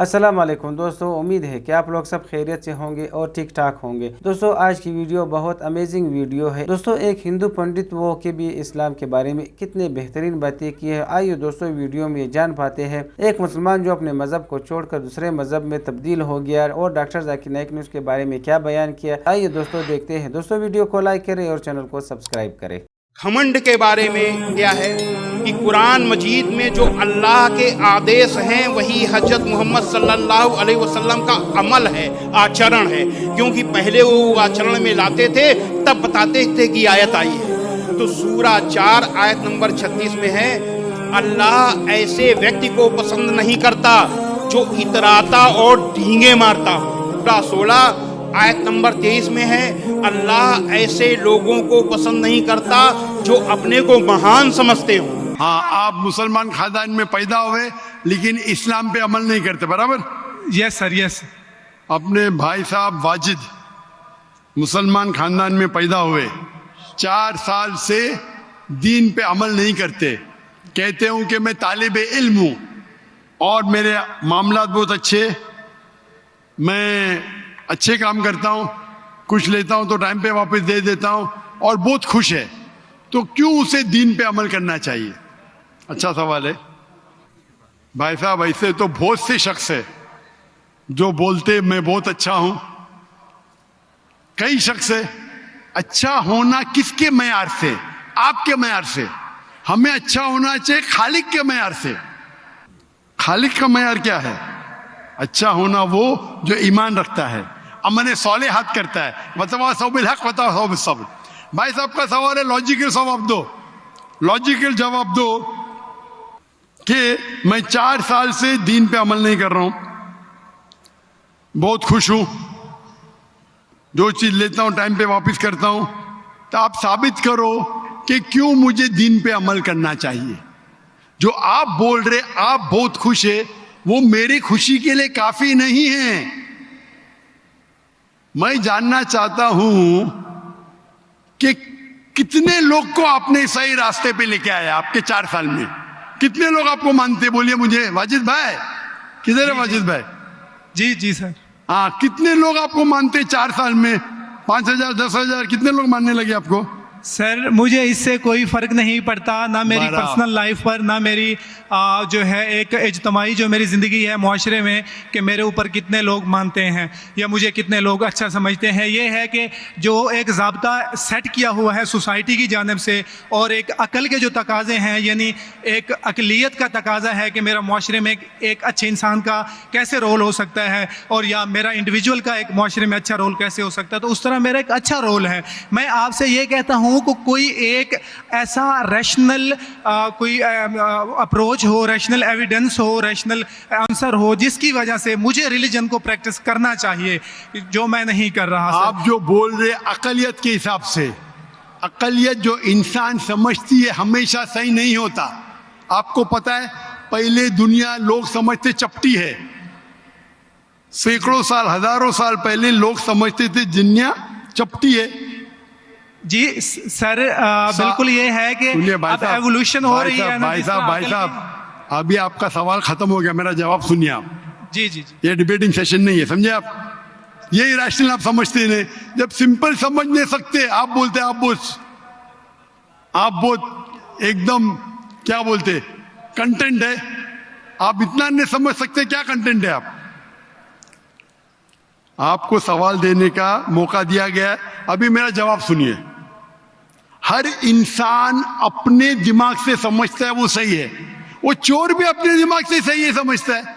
अस्सलाम वालेकुम दोस्तों, उम्मीद है कि आप लोग सब खैरियत से होंगे और ठीक ठाक होंगे। दोस्तों आज की वीडियो बहुत अमेजिंग वीडियो है। दोस्तों एक हिंदू पंडित वो के भी इस्लाम के बारे में कितने बेहतरीन बातें की है, आइए दोस्तों वीडियो में जान पाते हैं। एक मुसलमान जो अपने मजहब को छोड़कर दूसरे मजहब में तब्दील हो गया और डॉक्टर जाकिर नाइक ने उसके बारे में क्या बयान किया, आइए दोस्तों देखते हैं। दोस्तों वीडियो को लाइक करें और चैनल को सब्सक्राइब करें। घमंड के बारे में क्या है कि कुरान मजीद में जो अल्लाह के आदेश हैं वही हजरत मोहम्मद सल्लल्लाहु अलैहि वसल्लम का अमल है, आचरण है। क्योंकि पहले वो आचरण में लाते थे तब बताते थे कि आयत आई है। तो सूरा 4 आयत नंबर 36 में है, अल्लाह ऐसे व्यक्ति को पसंद नहीं करता जो इतराता और डींगे मारता। सूरा 16 आयत नंबर 23 में है, अल्लाह ऐसे लोगों को पसंद नहीं करता जो अपने को महान समझते हो। हाँ, आप मुसलमान खानदान में पैदा हुए लेकिन इस्लाम पे अमल नहीं करते, बराबर? Yes sir, yes. अपने भाई साहब वाजिद मुसलमान खानदान में पैदा हुए, 4 साल से दीन पे अमल नहीं करते। कहते हूँ कि मैं तालिबे इल्म हूँ और मेरे मामलात बहुत अच्छे, मैं अच्छे काम करता हूँ, कुछ लेता हूँ तो टाइम पे वापस दे देता हूँ और बहुत खुश है, तो क्यों उसे दीन पे अमल करना चाहिए? अच्छा सवाल है भाई साहब। ऐसे तो बहुत से शख्स है जो बोलते मैं बहुत अच्छा हूं। कई शख्स है, अच्छा होना किसके मयार से? आपके मयार से। हमें अच्छा होना चाहिए खालिक के मयार से। खालिक का मयार क्या है? अच्छा होना वो जो ईमान रखता है, अमल सालेहात करता है। वतवासौ बिल हक वतवासौ बिस सब्र। भाई साहब का सवाल है, लॉजिकल जवाब दो, लॉजिकल जवाब दो कि मैं 4 साल से दीन पे अमल नहीं कर रहा हूं, बहुत खुश हूं, जो चीज लेता हूं टाइम पे वापस करता हूं। तो आप साबित करो कि क्यों मुझे दीन पे अमल करना चाहिए। जो आप बोल रहे आप बहुत खुश है, वो मेरी खुशी के लिए काफी नहीं है। मैं जानना चाहता हूं कि कितने लोग को आपने सही रास्ते पे लेके आया आपके 4 साल में। कितने लोग आपको मानते? बोलिए मुझे। वाजिद भाई किधर है? वाजिद भाई जी जी सर। हाँ, कितने लोग आपको मानते 4 साल में? 5,000 10,000 कितने लोग मानने लगे आपको? सर मुझे इससे कोई फर्क नहीं पड़ता, ना मेरी पर्सनल लाइफ पर, ना मेरी जो है एक इज्तमाही जो मेरी ज़िंदगी है मुआशरे में, कि मेरे ऊपर कितने लोग मानते हैं या मुझे कितने लोग अच्छा समझते हैं। ये है कि जो एक ज़ाब्ता सेट किया हुआ है सोसाइटी की जानिब से, और एक अकल के जो तकाज़े हैं, यानी एक अकलियत का तकाज़ा है कि मेरा मुआशरे में एक अच्छे इंसान का कैसे रोल हो सकता है, और या मेरा इंडिविजुअल का एक मुआशरे में अच्छा रोल कैसे हो सकता है। तो उस तरह मेरा एक अच्छा रोल है। मैं आपसे ये कहता हूँ को कोई एक ऐसा रैशनल कोई अप्रोच हो, रैशनल एविडेंस हो, रैशनल आंसर हो जिसकी वजह से मुझे रिलीजन को प्रैक्टिस करना चाहिए, जो मैं नहीं कर रहा। आप जो बोल रहे अकलियत के हिसाब से, अकलियत जो इंसान समझती है हमेशा सही नहीं होता। आपको पता है, पहले दुनिया लोग समझते चपटी है। सैकड़ों साल, हजारों साल पहले लोग समझते थे दुनिया चपटी है। जी सर, बिल्कुल ये है कि अब एवोल्यूशन हो रही है। भाई साहब अभी आपका सवाल खत्म हो गया, मेरा जवाब सुनिए आप। जी जी जी। ये डिबेटिंग सेशन नहीं है, समझे आप? ये रैशनल आप समझते नहीं। जब सिंपल समझ नहीं सकते आप बोलते आप बहुत एकदम क्या बोलते कंटेंट है। आप इतना नहीं समझ सकते क्या कंटेंट है। आपको सवाल देने का मौका दिया गया, अभी मेरा जवाब सुनिए। हर इंसान अपने दिमाग से समझता है वो सही है। वो चोर भी अपने दिमाग से सही है समझता है।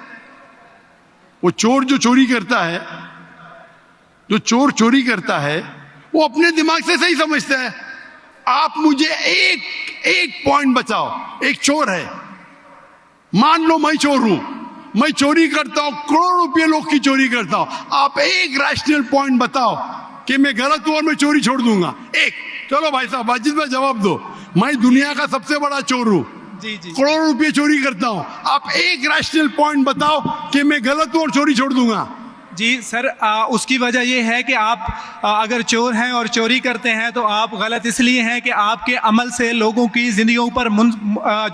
वो चोर जो चोरी करता है, जो चोर चोरी करता है, वो अपने दिमाग से सही समझता है। आप मुझे एक पॉइंट बताओ। एक चोर है, मान लो मैं चोर हूं, मैं चोरी करता हूं, करोड़ों रुपये लोग की चोरी करता हूं। आप एक रैशनल पॉइंट बताओ कि मैं गलत हूं और मैं चोरी छोड़ दूंगा। एक। चलो भाई साहब वाजिद भाई जवाब दो। मैं दुनिया का सबसे बड़ा चोर हूं, जी जी, करोड़ों रुपये चोरी करता हूं। आप एक रैशनल पॉइंट बताओ कि मैं गलत हूं और चोरी छोड़ दूंगा। جی سر، اس کی وجہ یہ ہے کہ آپ اگر چور ہیں اور چوری کرتے ہیں تو آپ غلط اس لیے ہیں کہ آپ کے عمل سے لوگوں کی زندگیوں پر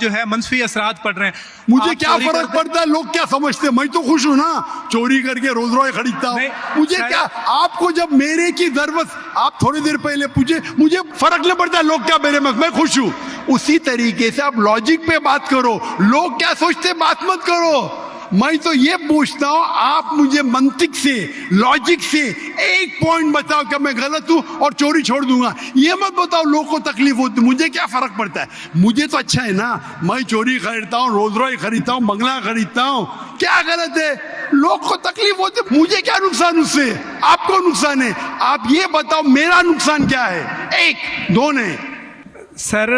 جو ہے منفی اثرات پڑ رہے ہیں. مجھے کیا فرق پڑتا ہے لوگ کیا سمجھتے ہیں؟ میں تو خوش ہوں نا، چوری کر کے روز روز خریدتا ہوں. مجھے کیا، آپ کو جب میرے کی ضرورت، آپ تھوڑی دیر پہلے پوچھے، مجھے فرق نہیں پڑتا لوگ کیا میرے میں خوش ہوں. اسی طریقے سے آپ لاجک پہ بات کرو، لوگ کیا سوچتے بات مت کرو. میں تو یہ پوچھتا ہوں آپ مجھے منطق سے، لاجک سے ایک پوائنٹ بتاؤ کہ میں غلط ہوں اور چوری چھوڑ دوں گا. یہ مت بتاؤ لوگ کو تکلیف ہوتی، مجھے کیا فرق پڑتا ہے؟ مجھے تو اچھا ہے نا، میں چوری خریدتا ہوں، روز روز خریدتا ہوں، بنگلہ خریدتا ہوں، کیا غلط ہے؟ لوگ کو تکلیف ہوتی، مجھے کیا نقصان اس سے؟ آپ کو نقصان ہے. آپ یہ بتاؤ میرا نقصان کیا ہے؟ ایک دو نہیں. سر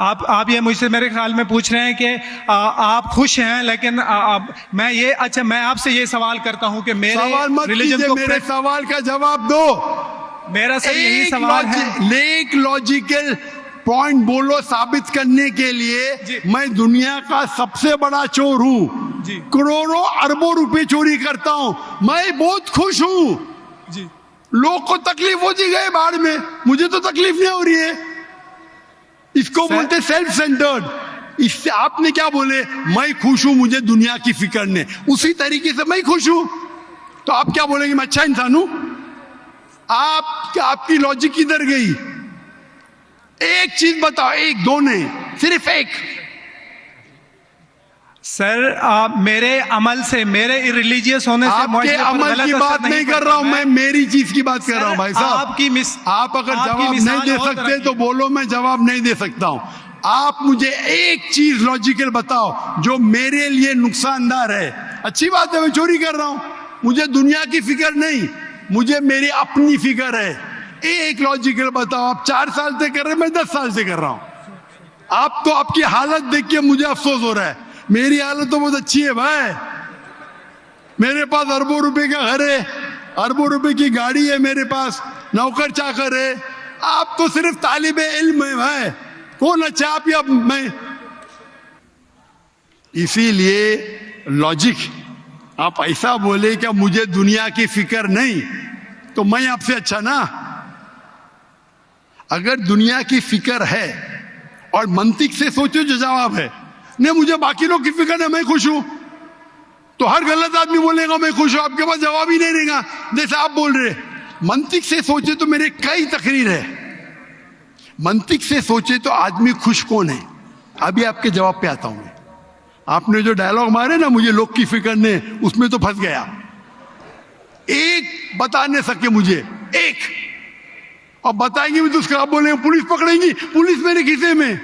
آپ یہ مجھ سے میرے خیال میں پوچھ رہے ہیں کہ آپ خوش ہیں، لیکن میں یہ، اچھا میں آپ سے یہ سوال کرتا ہوں کہ میرے ریلیجن کو، میرے سوال کا جواب دو. میرا سر یہی سوال ہے. ایک لاجیکل پوائنٹ بولو ثابت کرنے کے لیے. میں دنیا کا سب سے بڑا چور ہوں، کروڑوں اربوں روپے چوری کرتا ہوں، میں بہت خوش ہوں. لوگ کو تکلیف ہوتی گئے بعد میں، مجھے تو تکلیف نہیں ہو رہی ہے. اس کو بولتے سیلف سینٹرڈ. اس سے آپ نے کیا بولے؟ میں خوش ہوں، مجھے دنیا کی فکر نہیں. اسی طریقے سے میں خوش ہوں تو آپ کیا بولیں گے؟ میں اچھا انسان ہوں. آپ کی لاجک کدھر گئی؟ ایک چیز بتاؤ، ایک دو نہیں، صرف ایک. سر میرے عمل سے، میرے ریلیجیس ہونے سے، آپ کے عمل کی بات نہیں کر رہا ہوں میں، میری چیز کی بات کر رہا ہوں. بھائی صاحب آپ اگر جواب نہیں دے سکتے تو بولو، میں جواب نہیں دے سکتا ہوں. آپ مجھے ایک چیز لاجیکل بتاؤ جو میرے لیے نقصان دہ ہے. اچھی بات ہے، میں چوری کر رہا ہوں، مجھے دنیا کی فکر نہیں، مجھے میری اپنی فکر ہے. ایک لاجیکل بتاؤ. آپ 4 سال سے کر رہے ہیں، میں 10 سال سے کر رہا ہوں. آپ تو آپ کی حالت دیکھ کے مجھے افسوس ہو رہا ہے. میری حالت تو بہت اچھی ہے بھائی، میرے پاس اربوں روپے کا گھر ہے، اربوں روپے کی گاڑی ہے میرے پاس، نوکر چاکر ہے. آپ تو صرف طالب علم ہے بھائی، کون اچھا آپ یا میں؟ اسی لیے لاجک، آپ ایسا بولے کہ مجھے دنیا کی فکر نہیں تو میں آپ سے اچھا نا. اگر دنیا کی فکر ہے اور منطق سے سوچو جو جواب ہے، نہیں مجھے باقی لوگ کی فکر ہے، میں خوش ہوں، تو ہر غلط آدمی بولے گا میں خوش ہوں. آپ کے پاس جواب ہی نہیں رہے گا جیسے آپ بول رہے. منطق سے سوچے تو میرے کئی تقریر ہے. منطق سے سوچے تو آدمی خوش کون ہے؟ ابھی آپ کے جواب پہ آتا ہوں. آپ نے جو ڈائلاگ مارے نا مجھے لوگ کی فکر نہیں، اس میں تو پھنس گیا. ایک بتا نہیں سکے مجھے، ایک. اب بتائیں گے بھی تو اس کا آپ بولیں گے پولیس پکڑیں گی، پولیس میرے کھیسے میں،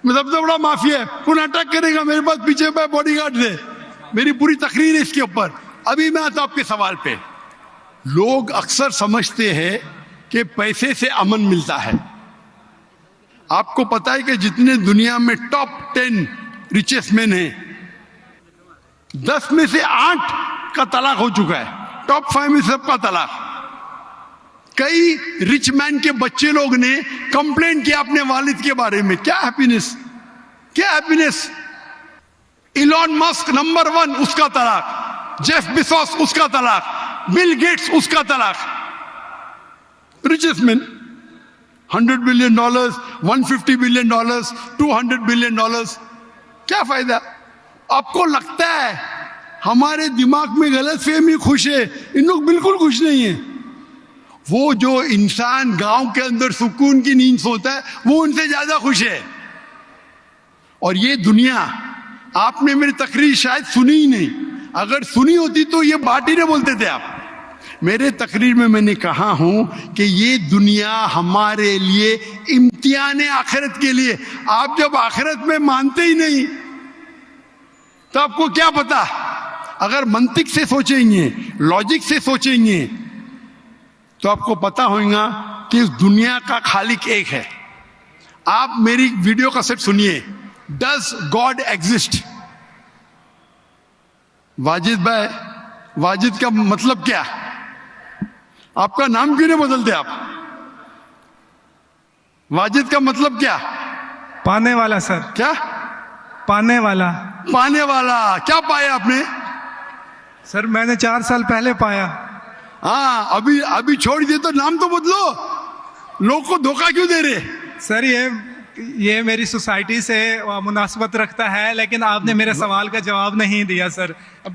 میں سب سے بڑا مافیا ہے، کون اٹیک کرے گا میرے پاس پیچھے پہ باڈی گارڈ ہے. میری پوری تقریر ہے اس کے اوپر. ابھی میں آتا ہوں آپ کے سوال پہ. لوگ اکثر سمجھتے ہیں کہ پیسے سے امن ملتا ہے. آپ کو پتا ہے کہ جتنے دنیا میں ٹاپ 10 ریچسٹ مین ہیں، 10 میں سے 8 کا طلاق ہو چکا ہے. ٹاپ 5 میں سب کا طلاق. کئی رچ مین کے بچے لوگ نے کمپلین کیا اپنے والد کے بارے میں. کیا ہیپینس، کیا ہیپینس. ایلون مسک نمبر 1، اس کا طلاق. جیف بیزوس اس کا طلاق. بل گیٹس اس کا طلاق. Richest man, $100 billion, $150 billion, $200 billion. کیا فائدہ؟ آپ کو لگتا ہے ہمارے دماغ میں غلط فہمی خوش ہے، ان لوگ بالکل خوش نہیں ہیں. وہ جو انسان گاؤں کے اندر سکون کی نیند سوتا ہے وہ ان سے زیادہ خوش ہے. اور یہ دنیا، آپ نے میری تقریر شاید سنی ہی نہیں. اگر سنی ہوتی تو یہ بات ہی نہیں بولتے تھے آپ. میرے تقریر میں نے کہا ہوں کہ یہ دنیا ہمارے لیے امتحان آخرت کے لیے. آپ جب آخرت میں مانتے ہی نہیں تو آپ کو کیا پتا. اگر منطق سے سوچیں گے، لاجک سے سوچیں گے تو آپ کو پتا ہوگا کہ اس دنیا کا خالق ایک ہے. آپ میری ویڈیو کا سیٹ سنیے. Does God exist? واجد بھائی، واجد کا مطلب کیا؟ آپ کا نام کیوں نہیں بدلتے آپ؟ واجد کا مطلب کیا؟ پانے والا. سر کیا؟ پانے والا. پانے والا. کیا پایا آپ نے؟ سر میں نے 4 سال پہلے پایا. ہاں ابھی چھوڑ دیے تو نام تو بدلو. لوگ کو دھوکہ کیوں دے رہے؟ سر یہ میری سوسائٹی سے مناسبت رکھتا ہے، لیکن آپ نے میرے سوال کا جواب نہیں دیا سر.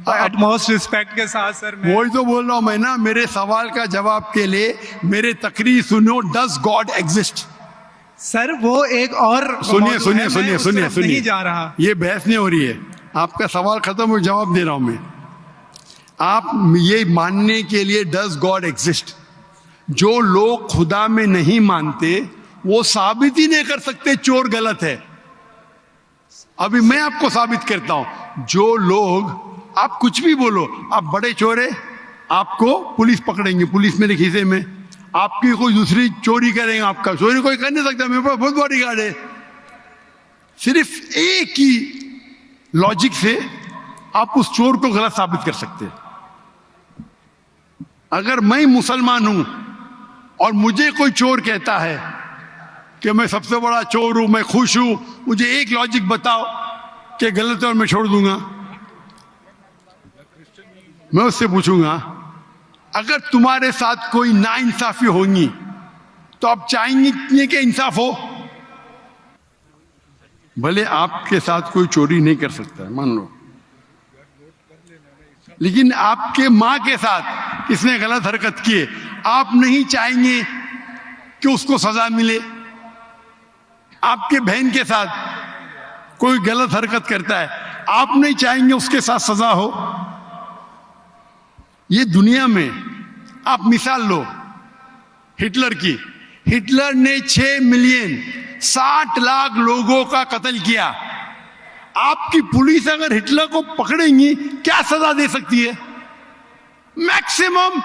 ایٹ موسٹ رسپیکٹ کے ساتھ سر وہی تو بول رہا ہوں میں نا، میرے سوال کا جواب کے لیے میرے تقریر سنو. Does God exist? سر وہ ایک اور سنیے نہیں جا رہا. یہ بحث نہیں ہو رہی ہے، آپ کا سوال ختم ہو، جواب دے رہا ہوں میں. آپ یہ ماننے کے لیے ڈز گاڈ ایگزسٹ، جو لوگ خدا میں نہیں مانتے وہ ثابت ہی نہیں کر سکتے چور غلط ہے. ابھی میں آپ کو ثابت کرتا ہوں. جو لوگ، آپ کچھ بھی بولو، آپ بڑے چور ہیں، آپ کو پولیس پکڑیں گے، پولیس میرے کھیسے میں. آپ کی کوئی دوسری چوری کریں گے، آپ کا چوری کوئی کر نہیں سکتا، میرے پاس بہت باڈی گارڈ ہے. صرف ایک ہی لاجک سے آپ اس چور کو غلط ثابت کر سکتے. اگر میں مسلمان ہوں اور مجھے کوئی چور کہتا ہے کہ میں سب سے بڑا چور ہوں، میں خوش ہوں، مجھے ایک لاجک بتاؤ کہ غلط ہے اور میں چھوڑ دوں گا. میں اس سے پوچھوں گا اگر تمہارے ساتھ کوئی ناانصافی ہوگی تو آپ چاہیں گے کہ انصاف ہو؟ بھلے آپ کے ساتھ کوئی چوری نہیں کر سکتا ہے مان لو، لیکن آپ کے ماں کے ساتھ کس نے غلط حرکت کی ہے، آپ نہیں چاہیں گے کہ اس کو سزا ملے. آپ کے بہن کے ساتھ کوئی غلط حرکت کرتا ہے، آپ نہیں چاہیں گے اس کے ساتھ سزا ہو. یہ دنیا میں آپ مثال لو ہٹلر کی. ہٹلر نے 6 ملین 60 لاکھ لوگوں کا قتل کیا. آپ کی پولیس اگر ہٹلر کو پکڑیں گی کیا سزا دے سکتی ہے؟ میکسیمم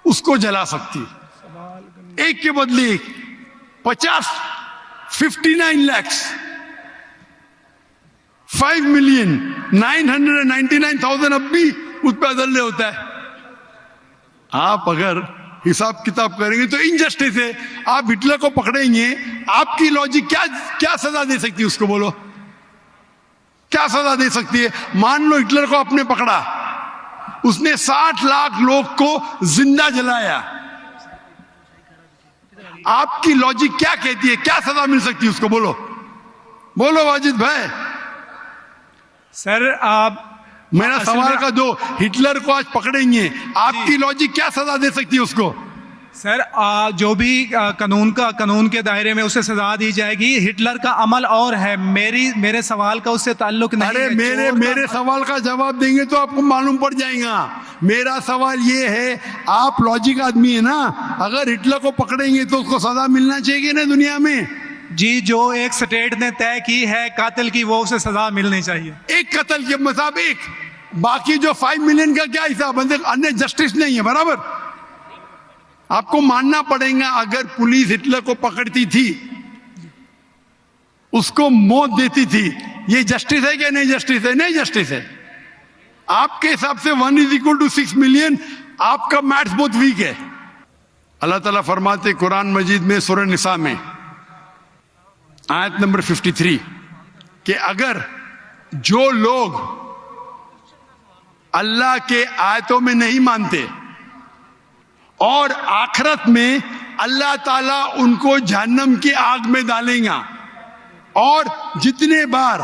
اس کو جلا سکتی، ایک کے بدلے ایک. 59 lakhs 5,999,000 اب بھی اس پہ عدل نہیں ہوتا ہے. آپ اگر حساب کتاب کریں گے تو انجسٹس ہے. آپ ہٹلر کو پکڑیں گے، آپ کی لاجک کیا سزا دے سکتی ہے اس کو؟ بولو کیا سزا دے سکتی ہے؟ مان لو ہٹلر کو آپ نے پکڑا، اس نے 60 لاکھ لوگ کو زندہ جلایا، آپ کی لاجک کیا کہتی ہے؟ کیا سزا مل سکتی ہے اس کو؟ بولو واجد بھائی. سر آپ میرا سوال کا دو، ہٹلر کو آج پکڑیں گے، آپ کی لاجک کیا سزا دے سکتی ہے اس کو؟ سر جو بھی قانون کے دائرے میں اسے سزا دی جائے گی. ہٹلر کا عمل اور ہے، میرے سوال کا اس سے تعلق نہیں. ارے میرے سوال کا جواب دیں گے تو آپ کو معلوم پڑ جائے گا. میرا سوال یہ ہے، آپ لاجک آدمی ہے نا، اگر ہٹلر کو پکڑیں گے تو اس کو سزا ملنا چاہیے نا دنیا میں. جی جو ایک سٹیٹ نے طے کی ہے قاتل کی، وہ اسے سزا ملنی چاہیے. ایک قتل کے مطابق ایک، باقی جو 5 ملین کا کیا حساب ہے؟ جسٹس نہیں ہے برابر. آپ کو ماننا پڑے گا اگر پولیس ہٹلر کو پکڑتی تھی، اس کو موت دیتی تھی، یہ جسٹس ہے کہ نہیں جسٹس ہے؟ نہیں جسٹس ہے. آپ کے حساب سے 1=6 ملین، آپ کا میتھس بہت ویک ہے. اللہ تعالیٰ فرماتے قرآن مجید میں سورہ نساء میں آیت نمبر 53 کہ اگر جو لوگ اللہ کے آیتوں میں نہیں مانتے اور آخرت میں اللہ تعالیٰ ان کو جہنم کی آگ میں ڈالیں گا، اور جتنے بار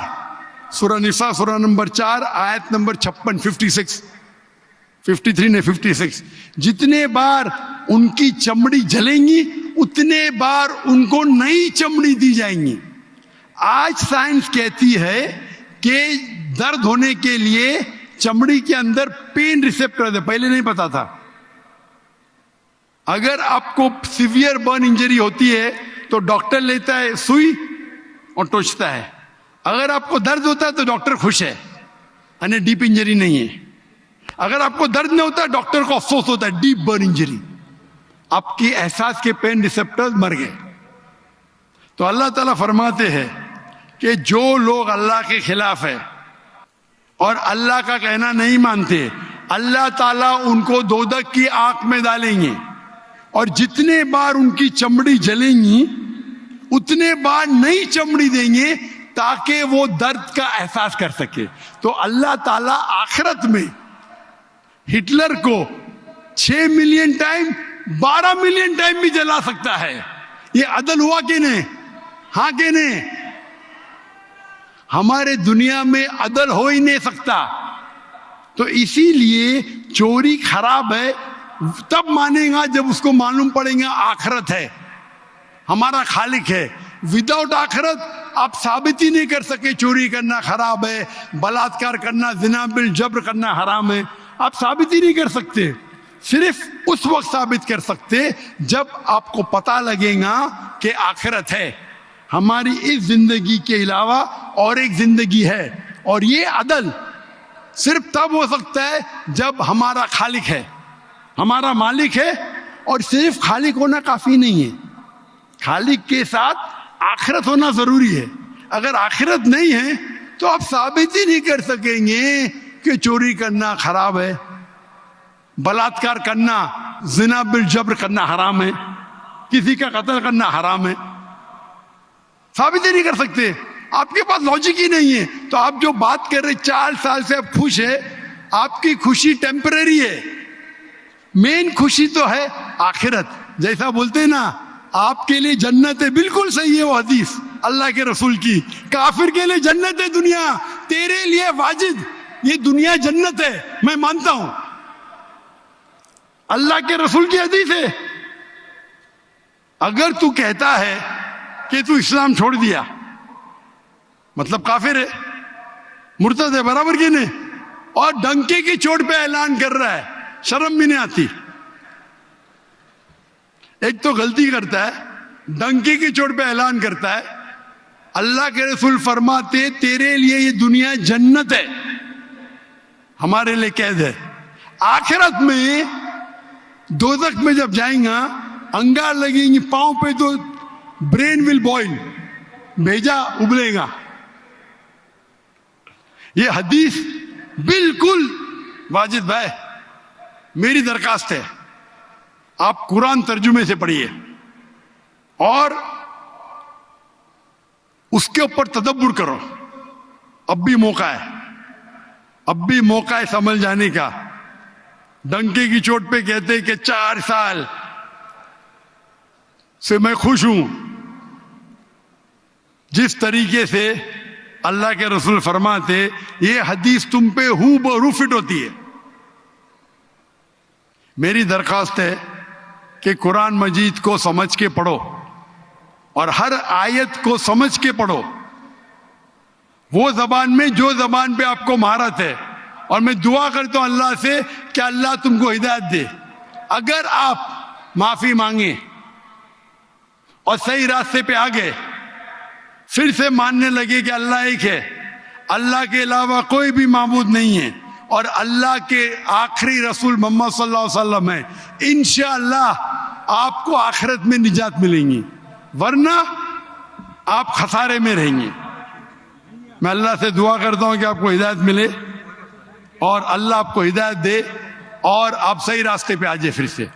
سورہ نساء سورہ نمبر 4 آیت نمبر 56 53 نے 56 جتنے بار ان کی چمڑی جلیں گی اتنے بار ان کو نئی چمڑی دی جائیں گی. آج سائنس کہتی ہے کہ درد ہونے کے لیے چمڑی کے اندر پین ریسپٹر ہے، پہلے نہیں پتا تھا. اگر آپ کو سیویئر برن انجری ہوتی ہے تو ڈاکٹر لیتا ہے سوئی اور ٹوچتا ہے. اگر آپ کو درد ہوتا ہے تو ڈاکٹر خوش ہے، یعنی ڈیپ انجری نہیں ہے. اگر آپ کو درد نہیں ہوتا ڈاکٹر کو افسوس ہوتا ہے، ڈیپ برن انجری، آپ کی احساس کے پین ریسپٹر مر گئے. تو اللہ تعالیٰ فرماتے ہیں کہ جو لوگ اللہ کے خلاف ہے اور اللہ کا کہنا نہیں مانتے، اللہ تعالیٰ ان کو دوزخ کی آگ میں ڈالیں گے، اور جتنے بار ان کی چمڑی جلیں گی اتنے بار نئی چمڑی دیں گے تاکہ وہ درد کا احساس کر سکے. تو اللہ تعالیٰ آخرت میں हिटलर को 6 मिलियन टाइम 12 मिलियन टाइम भी जला सकता है। ये अदल हुआ कि नहीं? हाँ कि नहीं? हमारे दुनिया में अदल हो ही नहीं सकता। तो इसीलिए चोरी खराब है तब मानेगा जब उसको मालूम पड़ेगा आखिरत है, हमारा खालिक है। विदाउट आखिरत आप साबित ही नहीं कर सके चोरी करना खराब है, बलात्कार करना, जिना बिल जब्र करना हराम है। आप साबित ही नहीं कर सकते। सिर्फ उस वक्त साबित कर सकते जब आपको पता लगेगा कि आखिरत है, हमारी इस जिंदगी के अलावा और एक जिंदगी है। और ये अदल सिर्फ तब हो सकता है जब हमारा खालिक है, हमारा मालिक है। और सिर्फ खालिक होना काफी नहीं है, खालिक के साथ आखिरत होना जरूरी है। अगर आखिरत नहीं है तो आप साबित ही नहीं कर सकेंगे कि चोरी करना खराब है, बलात्कार करना, जिना बिल जब्र करना हराम है, किसी का कत्ल करना हराम है। साबित ही नहीं कर सकते, आपके पास लॉजिक ही नहीं है। तो आप जो बात कर रहे 4 साल से आप खुश है, आपकी खुशी टेम्परेरी है। मेन खुशी तो है आखिरत। जैसा बोलते हैं ना, आपके लिए जन्नत है, बिल्कुल सही है वो हदीस अल्लाह के रसूल की। काफिर के लिए जन्नत है दुनिया, तेरे लिए वाजिद ये दुनिया जन्नत है, मैं मानता हूं। अल्लाह के रसूल की हदीस है। अगर तू कहता है कि तू इस्लाम छोड़ दिया, मतलब काफिर है, मुर्तद है, बराबर की नहीं, और डंके की चोट पे ऐलान कर रहा है, शर्म भी नहीं आती। एक तो गलती करता है, डंके की चोट पे ऐलान करता है। अल्लाह के रसूल फरमाते तेरे लिए ये दुनिया जन्नत है, हमारे लिए कैद है। आखिरत में दोज़ख में जब जाएगा, अंगार लगेंगी पांव पे तो ब्रेन विल बॉइल, भेजा उबलेगा। ये हदीस बिल्कुल वाजिद भाई, मेरी दरखास्त है आप कुरान तर्जुमे से पढ़िए और उसके ऊपर तदब्बुर करो। अब भी मौका है, अब भी मौका है समझ जाने का। डंके की चोट पे कहते कि 4 साल से मैं खुश हूं। जिस तरीके से अल्लाह के रसूल फरमाते, ये हदीस तुम पे हूबहू फिट होती है। मेरी दरखास्त है कि कुरान मजीद को समझ के पढ़ो और हर आयत को समझ के पढ़ो, वो जबान में जो जबान पे आपको महारत है। और मैं दुआ करता हूं अल्लाह से कि अल्लाह तुमको हिदायत दे। अगर आप माफी मांगे और सही रास्ते पे आ गए, फिर से मानने लगे कि अल्लाह एक है, अल्लाह के अलावा कोई भी माबूद नहीं है और अल्लाह के आखिरी रसूल मोहम्मद सल्लल्लाहु अलैहि वसल्लम है, इंशाअल्लाह आपको आखिरत में निजात मिलेंगी, वरना आप खसारे में रहेंगे। मैं अल्लाह से दुआ करता हूं कि आपको हिदायत मिले और अल्लाह आपको हिदायत दे और आप सही रास्ते पे आ जाए फिर से।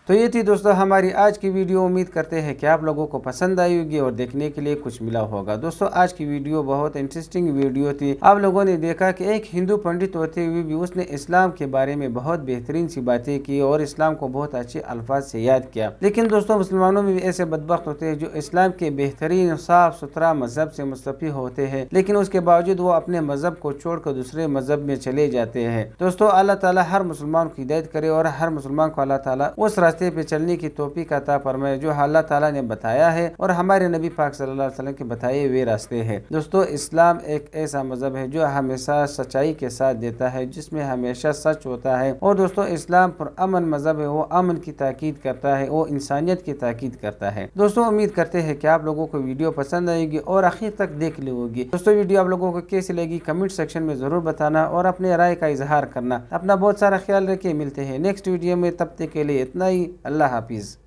तो ये थी दोस्तों हमारी आज की वीडियो। उम्मीद करते हैं कि आप लोगों को पसंद आई होगी और देखने के लिए कुछ मिला होगा। दोस्तों आज की वीडियो बहुत इंटरेस्टिंग वीडियो थी। आप लोगों ने देखा कि एक हिंदू पंडित होते हुए भी उसने इस्लाम के बारे में बहुत बेहतरीन सी बातें की और इस्लाम को बहुत अच्छे अल्फाज से याद किया। लेकिन दोस्तों मुसलमानों में भी ऐसे बदबख्त होते हैं जो इस्लाम के बेहतरीन साफ सुथरा मजहब से मुस्तफी होते हैं, लेकिन उसके बावजूद वो अपने मजहब को छोड़कर दूसरे मजहब में चले जाते हैं। दोस्तों अल्लाह ताला हर मुसलमान को हिदायत करे और हर मुसलमान को अल्लाह ताला उस रास्ते पे चलने की तौफीक अता फरमाए जो अल्लाह ताला ने बताया है और हमारे नबी पाक सल्लल्लाहु अलैहि वसल्लम के बताए हुए रास्ते हैं। दोस्तों इस्लाम एक ऐसा मजहब है जो हमेशा सच्चाई के साथ देता है, जिसमें हमेशा सच होता है। और दोस्तों इस्लाम पर अमन मजहब है, वो अमन की ताकीद करता है, वो इंसानियत की ताकीद करता है। दोस्तों उम्मीद करते हैं कि आप लोगों को वीडियो पसंद आएगी और आखिर तक देख ली होगी। दोस्तों वीडियो आप लोगों को कैसी लगी कमेंट सेक्शन में जरूर बताना और अपने राय का इजहार करना। अपना बहुत सारा ख्याल रखिए, मिलते हैं नेक्स्ट वीडियो में, तब तक के लिए इतना ही। अल्लाह हाफिज।